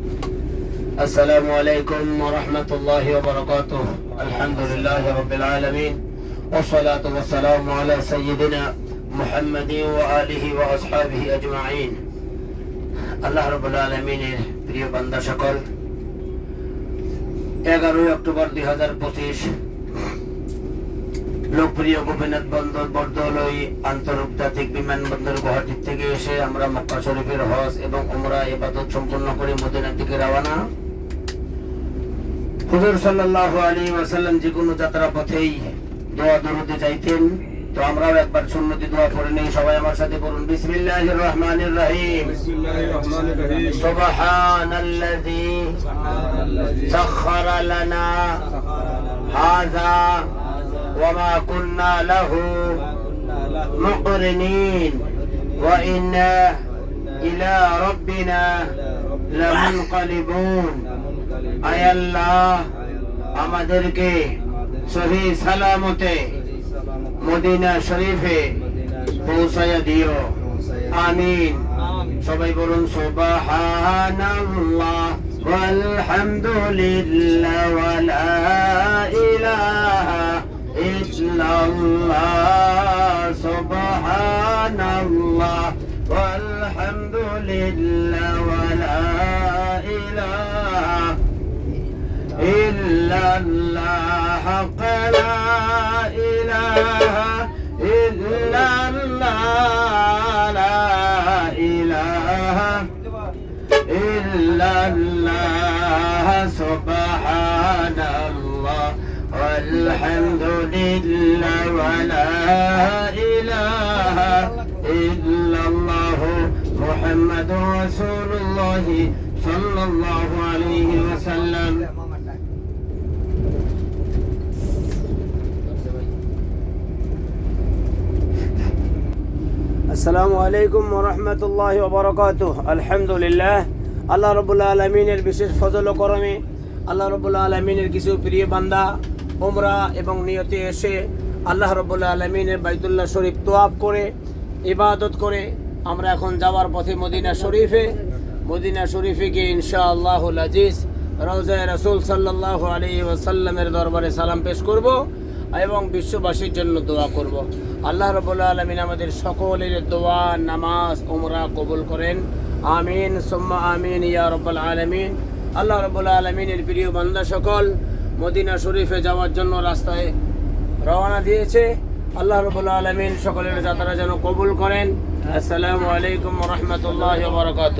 السلام عليكم ورحمة الله وبركاته. الحمد لله رب العالمين والصلاة والسلام على سيدنا محمد وآله وأصحابه أجمعين. আল্লাহ রাব্বুল আলামিনের প্রিয় বান্দা সকল, 11 অক্টোবর 2025 লোকপ্রিয় গোপীনাথ বন্দর বরদলৈ আন্তর্জাতিক বিমানবন্দর গুয়াহাটি থেকে এসে আমরা মক্কা শরীফের হজ এবং উমরা ইবাদত সম্পন্ন করে মদিনার দিকে রওনা। হুজুর সাল্লাল্লাহু আলাইহি ওয়াসাল্লাম যে কোনো যাত্রা পথেই দোয়া দরুদে যাইতেন, তো আমরাও একবার সুন্নতি দোয়া পড়ে নেই। সবাই আমার সাথে পড়ুন, বিসমিল্লাহির রহমানির রহিম। সুবহানাল্লাযী সাখখারা লানা হাযা ওয়া মা কুন্না লাহু মুকরিনিন ওয়া ইন্না ইলা রাব্বিনা লামুনকালিবুন। আয় আল্লাহ, আমাদেরকে সহি সালামতে মদিনা শরীফে পৌঁছায়া দিও, আমিন। সবাই বলুন সুবহানাল্লাহ ওয়ালহামদুলিল্লাহ ওয়া লা ইলাহা ইল্লাল্লাহ। সুবহানাল্লাহ ওয়ালহামদুলিল্লাহ ওয়া লা ইলাহা ইল্লাল্লাহ। লা ইলাহা ইল্লাল্লাহ, লা ইলাহা ইল্লাল্লাহ। সুবহানাল্লাহ ওয়ালহামদুলিল্লাহ ওয়া লা ইলাহা ইল্লাল্লাহ। মুহাম্মাদুর রাসূলুল্লাহ সাল্লাল্লাহু আলাইহি ওয়াসাল্লাম। আসসালামু আলাইকুম ওয়া রাহমাতুল্লাহি ওয়া বারাকাতুহু। আলহামদুলিল্লাহ, আল্লাহ রাব্বুল আলামিনের বিশেষ ফজল ও করমে আল্লাহ রাব্বুল আলামিনের কিছু প্রিয় বান্দা উমরা এবং নিয়তে এসে আল্লাহ রাব্বুল আলামিনের বাইতুল্লাহ শরীফ তোয়াফ করে ইবাদত করে আমরা এখন যাওয়ার পথে মদিনা শরীফে গিয়ে ইনশাআল্লাহুল আজিজ রওজায়ে রাসূল সাল্লাল্লাহু আলাইহি ওয়াসাল্লামের দরবারে সালাম পেশ করব এবং বিশ্ববাসীর জন্য দোয়া করব। আল্লাহ রাব্বুল আলামিন আমাদের সকলের দোয়া, নামাজ, উমরা কবুল করেন, আমিন সুম্মা আমিন ইয়া রাব্বাল আলামিন। আল্লাহ রাব্বুল আলামিনের প্রিয় বান্দা সকল মদিনা শরীফে যাওয়ার জন্য রাস্তায় রওনা দিয়েছে। আল্লাহ রাব্বুল আলামিন সকলের যাত্রা যেন কবুল করেন। আসসালামু আলাইকুম ওয়া রাহমাতুল্লাহি ওয়া বারাকাতুহু।